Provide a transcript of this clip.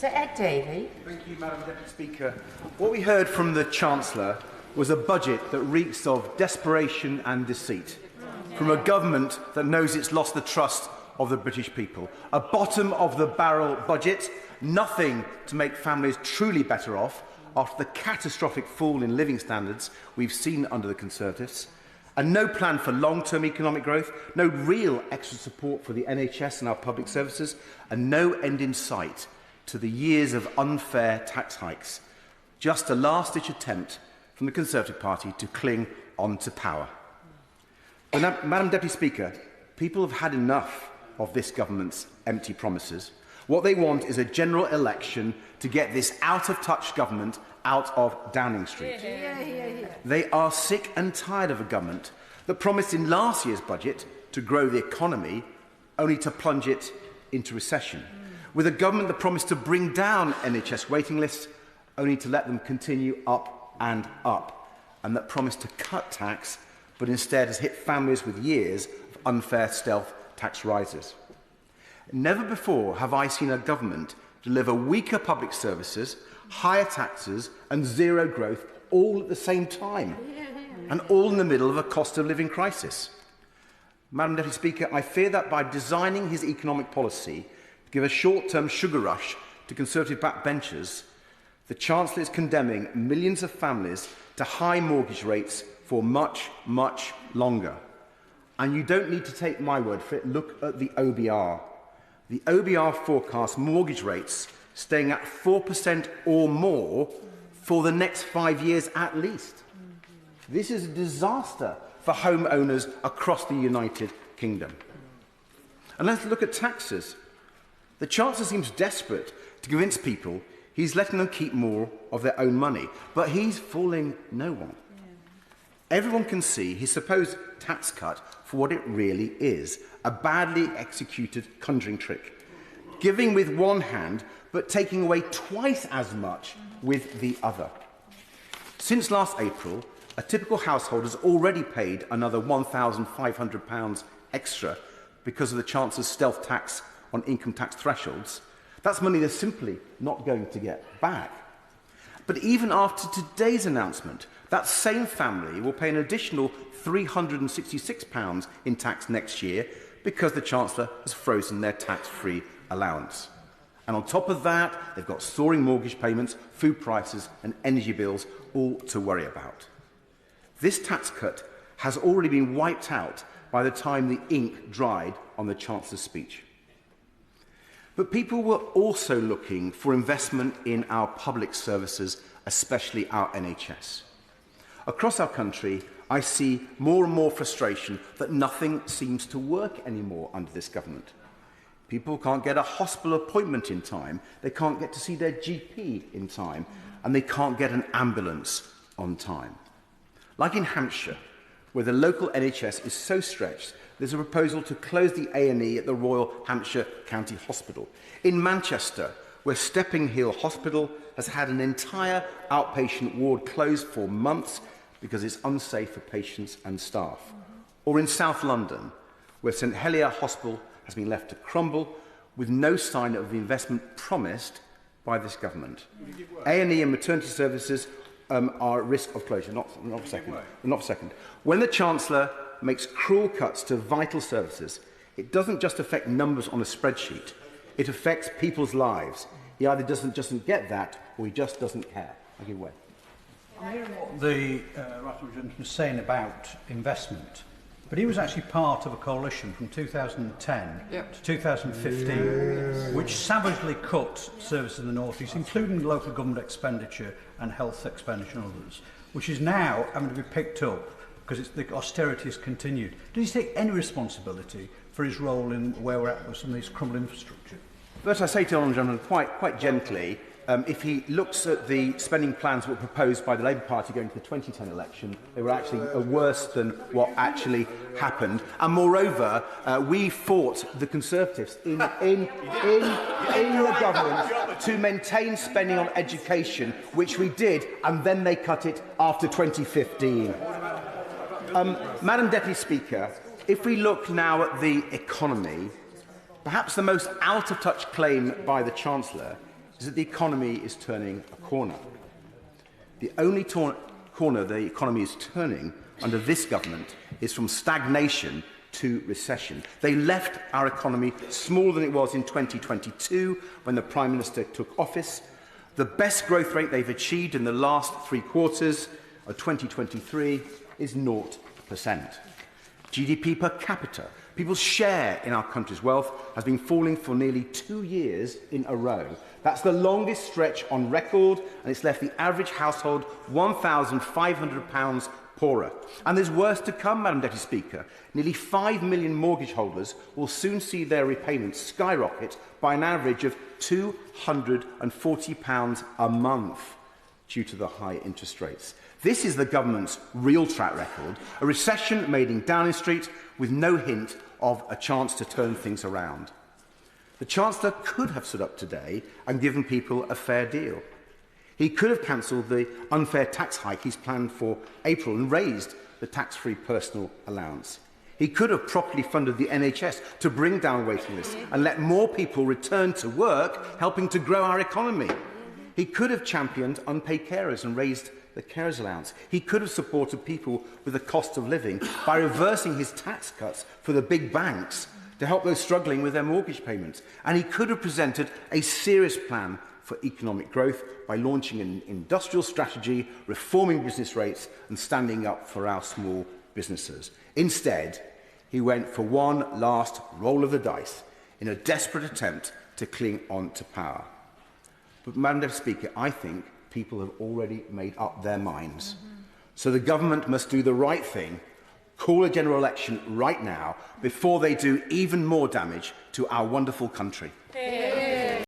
Sir Ed Davey. Thank you, Madam Deputy Speaker. What we heard from the Chancellor was a budget that reeks of desperation and deceit, from a government that knows it's lost the trust of the British people. A bottom-of-the-barrel budget, nothing to make families truly better off after the catastrophic fall in living standards we've seen under the Conservatives, and no plan for long-term economic growth, no real extra support for the NHS and our public services, and no end in sight to the years of unfair tax hikes. Just a last-ditch attempt from the Conservative Party to cling on to power. But now, Madam Deputy Speaker, people have had enough of this government's empty promises. What they want is a general election to get this out-of-touch government out of Downing Street. They are sick and tired of a government that promised in last year's budget to grow the economy, only to plunge it into recession. With a government that promised to bring down NHS waiting lists, only to let them continue up and up, and that promised to cut tax, but instead has hit families with years of unfair stealth tax rises. Never before have I seen a government deliver weaker public services, higher taxes and zero growth all at the same time, and all in the middle of a cost of living crisis. Madam Deputy Speaker, I fear that by designing his economic policy to give a short-term sugar rush to Conservative backbenchers, the Chancellor is condemning millions of families to high mortgage rates for much, much longer. And you don't need to take my word for it. Look at the OBR. The OBR forecasts mortgage rates staying at 4% or more for the next 5 years at least. This is a disaster for homeowners across the United Kingdom. And let's look at taxes. The Chancellor seems desperate to convince people he's letting them keep more of their own money, but he's fooling no one. Everyone can see his supposed tax cut for what it really is, a badly executed conjuring trick. Giving with one hand, but taking away twice as much with the other. Since last April, a typical household has already paid another £1,500 extra because of the Chancellor's stealth tax on income tax thresholds. That's money they're simply not going to get back. But even after today's announcement, that same family will pay an additional £366 in tax next year because the Chancellor has frozen their tax-free allowance. And on top of that, they've got soaring mortgage payments, food prices and energy bills all to worry about. This tax cut has already been wiped out by the time the ink dried on the Chancellor's speech. But people were also looking for investment in our public services, especially our NHS. Across our country, I see more and more frustration that nothing seems to work anymore under this government. People can't get a hospital appointment in time, they can't get to see their GP in time, and they can't get an ambulance on time. Like in Hampshire, where the local NHS is so stretched, there's a proposal to close the A&E at the Royal Hampshire County Hospital. In Manchester, where Stepping Hill Hospital has had an entire outpatient ward closed for months because it's unsafe for patients and staff. Or in South London, where St Helier Hospital has been left to crumble with no sign of the investment promised by this government. A&E and maternity services are at risk of closure. Not for a second. When the Chancellor makes cruel cuts to vital services, it doesn't just affect numbers on a spreadsheet. It affects people's lives. He either doesn't get that, or he just doesn't care. I give way. I'm hearing what the right gentleman was saying about investment, but he was actually part of a coalition from 2010 to 2015, which savagely cut services in the North East, including local government expenditure and health expenditure and others, which is now having to be picked up because the austerity has continued. Does he take any responsibility for his role in where we're at with some of these crumbling infrastructure? But I say to the honourable gentleman quite gently, if he looks at the spending plans that were proposed by the Labour Party going to the 2010 election, they were actually worse than what actually happened. And moreover, we fought the Conservatives in the government to maintain spending on education, which we did, and then they cut it after 2015. Madam Deputy Speaker, if we look now at the economy, perhaps the most out-of-touch claim by the Chancellor is that the economy is turning a corner. The only corner the economy is turning under this government is from stagnation to recession. They left our economy smaller than it was in 2022 when the Prime Minister took office. The best growth rate they've achieved in the last 3 quarters of 2023 is 0%. GDP per capita, people's share in our country's wealth, has been falling for nearly 2 years in a row. That's the longest stretch on record, and it's left the average household £1,500 poorer. And there's worse to come, Madam Deputy Speaker. Nearly 5 million mortgage holders will soon see their repayments skyrocket by an average of £240 a month due to the high interest rates. This is the government's real track record, a recession made in Downing Street with no hint of a chance to turn things around. The Chancellor could have stood up today and given people a fair deal. He could have cancelled the unfair tax hike he's planned for April and raised the tax-free personal allowance. He could have properly funded the NHS to bring down waiting lists and let more people return to work, helping to grow our economy. He could have championed unpaid carers and raised the carers allowance. He could have supported people with the cost of living by reversing his tax cuts for the big banks to help those struggling with their mortgage payments. And he could have presented a serious plan for economic growth by launching an industrial strategy, reforming business rates and standing up for our small businesses. Instead, he went for one last roll of the dice in a desperate attempt to cling on to power. But, Madam Deputy Speaker, I think people have already made up their minds. So the government must do the right thing, call a general election right now before they do even more damage to our wonderful country.